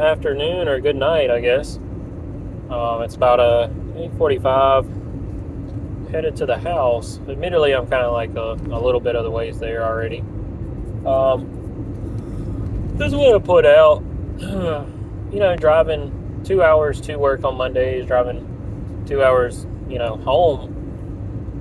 afternoon or good night, I guess. It's about 8:45. Headed to the house. Admittedly, I'm kind of like a little bit of the ways there already. Just want to put out, driving 2 hours to work on Mondays, driving 2 hours, home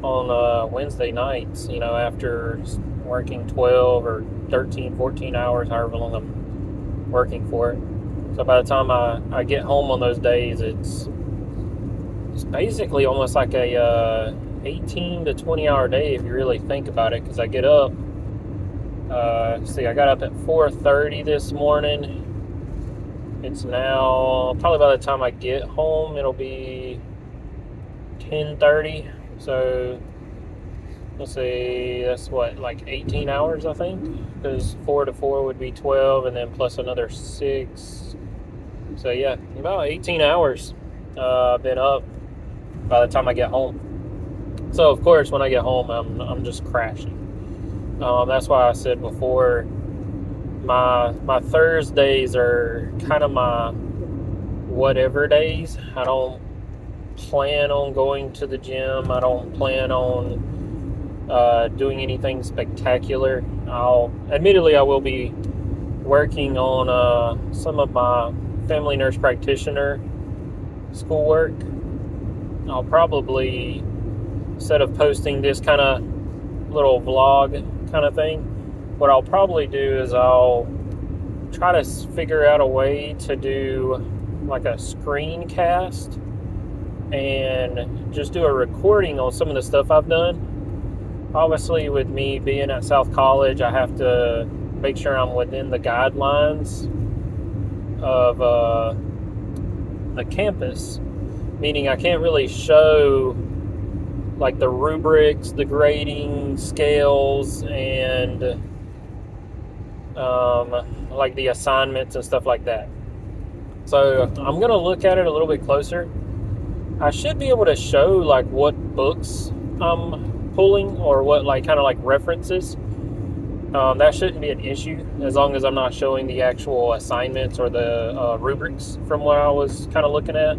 on Wednesday nights, after working 12 or 13, 14 hours, however long I'm working for it. So by the time I get home on those days, it's basically almost like a 18 to 20 hour day if you really think about it, because I get up. I got up at 4:30 this morning. It's now probably by the time I get home, it'll be 10:30. So let's see, that's what, like 18 hours, I think, because 4 to 4 would be 12, and then plus another 6. So yeah, about 18 hours I've been up by the time I get home. So of course, when I get home, I'm just crashing. That's why I said before, my Thursdays are kind of my whatever days. I don't plan on going to the gym. I don't plan on doing anything spectacular. Admittedly, I will be working on some of my family nurse practitioner schoolwork. I'll probably, instead of posting this kind of little vlog kind of thing, what I'll probably do is I'll try to figure out a way to do like a screencast and just do a recording on some of the stuff I've done. Obviously, with me being at South College, I have to make sure I'm within the guidelines of the campus, meaning I can't really show like the rubrics, the grading scales, and like the assignments and stuff like that. So I'm going to look at it a little bit closer. I should be able to show like what books I'm pulling, or what like kind of like references. That shouldn't be an issue, as long as I'm not showing the actual assignments or the rubrics from what I was kind of looking at.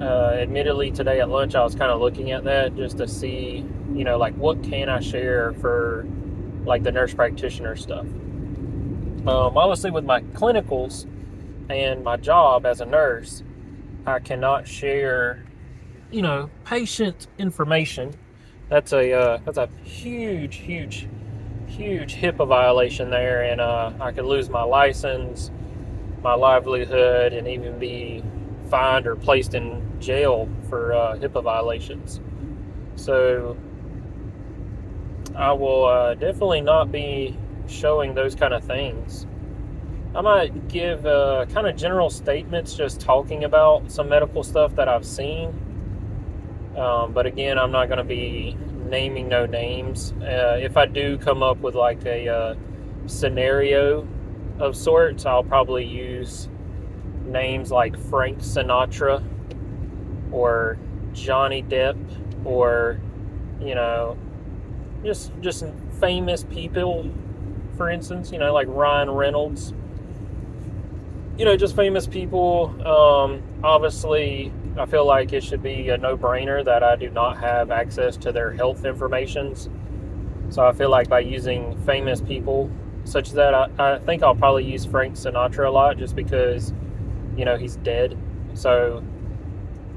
Admittedly, today at lunch, I was kind of looking at that just to see, like what can I share for like the nurse practitioner stuff. Obviously, with my clinicals and my job as a nurse, I cannot share, patient information. That's a huge, huge, huge HIPAA violation there, and I could lose my license, my livelihood, and even be fined or placed in jail for HIPAA violations. So I will definitely not be showing those kind of things. I might give kind of general statements just talking about some medical stuff that I've seen. But again, I'm not going to be naming no names. If I do come up with like a scenario of sorts, I'll probably use names like Frank Sinatra or Johnny Depp, or just famous people, for instance, like Ryan Reynolds. Just famous people. Obviously, I feel like it should be a no-brainer that I do not have access to their health informations. So I feel like by using famous people such as that, I think I'll probably use Frank Sinatra a lot, just because he's dead. So,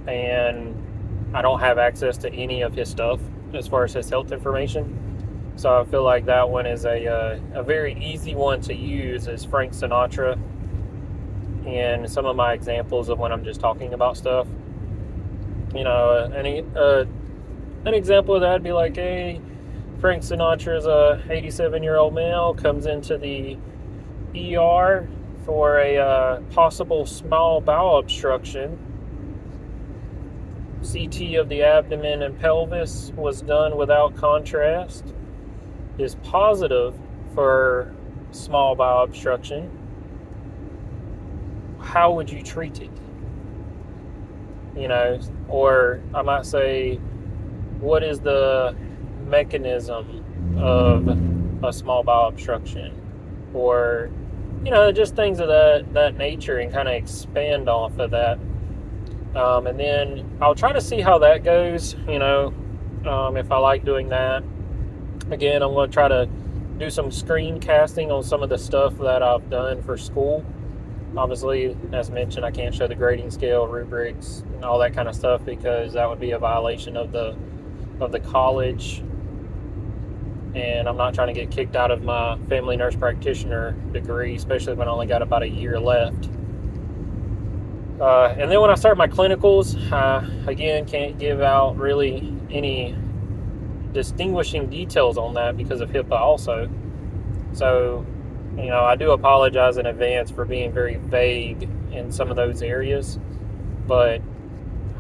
and I don't have access to any of his stuff as far as his health information. So I feel like that one is a very easy one to use, is Frank Sinatra. And some of my examples of when I'm just talking about stuff, an example of that would be like, hey, Frank Sinatra is a 87-year-old male, comes into the ER for a possible small bowel obstruction. CT of the abdomen and pelvis was done without contrast. Is positive for small bowel obstruction. How would you treat it? Or I might say, what is the mechanism of a small bowel obstruction? Or just things of that nature, and kind of expand off of that. And then I'll try to see how that goes, if I like doing that. Again, I'm going to try to do some screencasting on some of the stuff that I've done for school. Obviously, as mentioned, I can't show the grading scale, rubrics, and all that kind of stuff because that would be a violation of the college. And I'm not trying to get kicked out of my family nurse practitioner degree, especially when I only got about a year left. And then when I start my clinicals, again, can't give out really any distinguishing details on that because of HIPAA also. So, I do apologize in advance for being very vague in some of those areas, but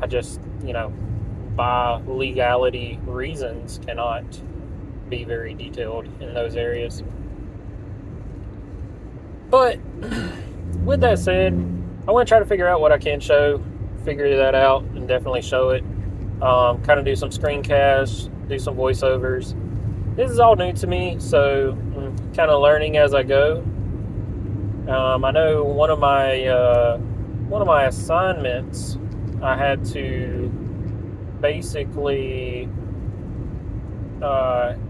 I just, by legality reasons, cannot be very detailed in those areas. But with that said, I want to try to figure out what I can show, figure that out, and definitely show it. Kind of do some screencasts, do some voiceovers. This is all new to me, so I'm kind of learning as I go. I know one of my assignments, I had to basically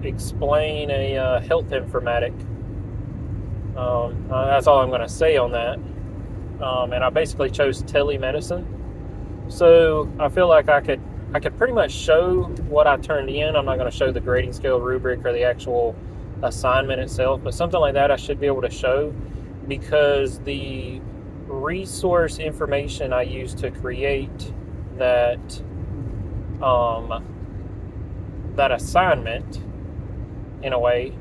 explain a health informatic. That's all I'm going to say on that. And I basically chose telemedicine. So I feel like I could pretty much show what I turned in. I'm not going to show the grading scale, rubric, or the actual assignment itself, but something like that I should be able to show, because the resource information I used to create that assignment, in a way,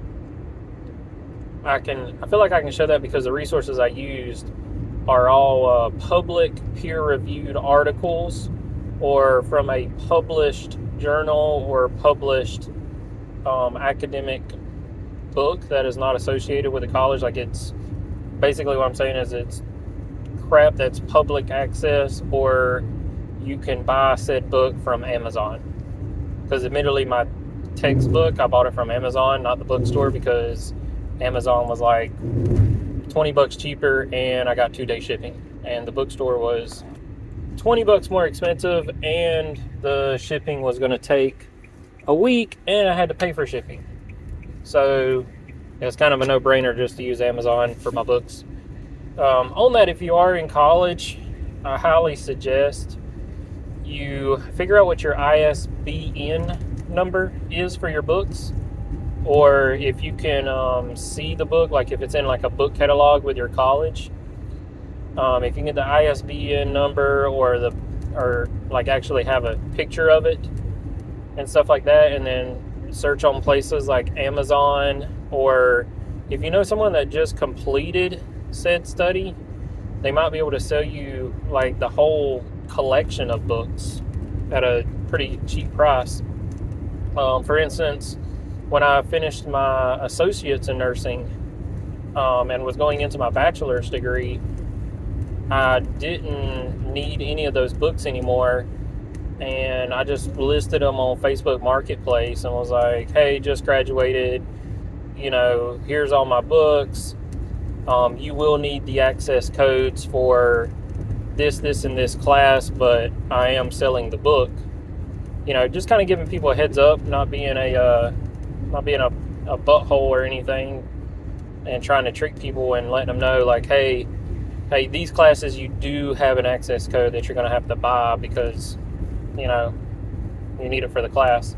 I feel like I can show that because the resources I used are all public peer-reviewed articles, or from a published journal or published academic book that is not associated with the college. Like, it's basically what I'm saying is it's crap that's public access, or you can buy said book from Amazon. Because admittedly, my textbook, I bought it from Amazon, not the bookstore, because Amazon was like $20 cheaper and I got 2-day shipping, and the bookstore was $20 more expensive, and the shipping was going to take a week, and I had to pay for shipping. So it's kind of a no-brainer just to use Amazon for my books. On that, if you are in college, I highly suggest you figure out what your ISBN number is for your books, or if you can see the book, like if it's in like a book catalog with your college. If you can get the ISBN number, or like actually have a picture of it and stuff like that, and then search on places like Amazon, or if you know someone that just completed said study, they might be able to sell you like the whole collection of books at a pretty cheap price. For instance, when I finished my associates in nursing and was going into my bachelor's degree, I didn't need any of those books anymore, and I just listed them on Facebook Marketplace and was like, hey, just graduated, here's all my books. You will need the access codes for this, and this class, but I am selling the book. Just kind of giving people a heads up, not being a butthole or anything, and trying to trick people and letting them know, like, hey, these classes, you do have an access code that you're going to have to buy because, you need it for the class.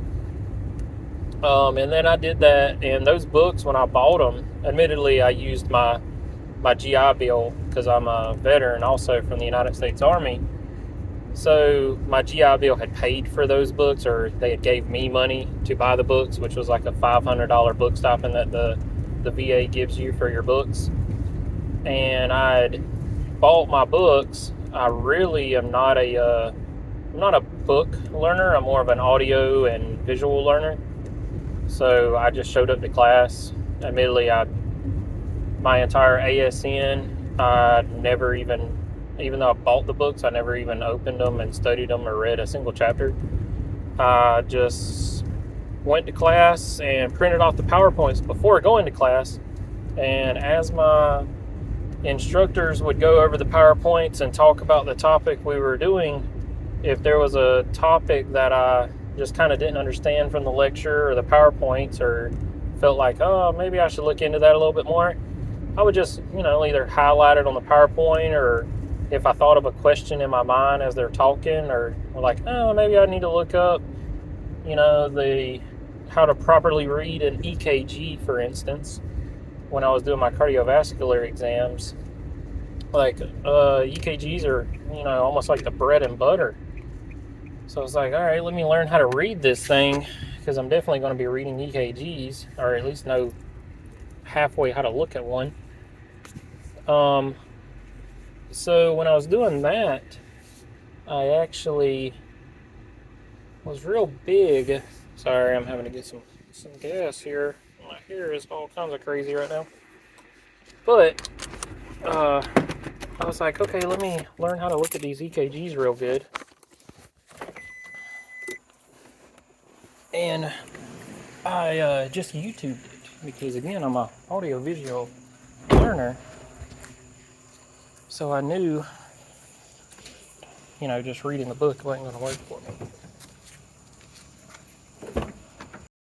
And then I did that, and those books, when I bought them, admittedly, I used my GI Bill because I'm a veteran also from the United States Army. So my GI Bill had paid for those books, or they had gave me money to buy the books, which was like a $500 book stipend that the VA gives you for your books. And I'd bought my books. I really am not I'm not a book learner. I'm more of an audio and visual learner. So I just showed up to class. Admittedly, my entire ASN, I never even though I bought the books, I never even opened them and studied them or read a single chapter. I just went to class and printed off the PowerPoints before going to class. And as my instructors would go over the PowerPoints and talk about the topic we were doing, if there was a topic that I just kind of didn't understand from the lecture or the PowerPoints, or felt like, oh, maybe I should look into that a little bit more, I would just, either highlight it on the PowerPoint, or if I thought of a question in my mind as they're talking, or like, oh, maybe I need to look up, how to properly read an EKG, for instance, when I was doing my cardiovascular exams. Like, EKGs are, almost like the bread and butter. So I was like, all right, let me learn how to read this thing, because I'm definitely going to be reading EKGs, or at least know halfway how to look at one. So when I was doing that, I actually was real big. Sorry, I'm having to get some gas here. My hair is all kinds of crazy right now. But I was like, okay, let me learn how to look at these EKGs real good. And I just YouTubed it, because again, I'm a audio-visual learner. So I knew, just reading the book wasn't going to work for me.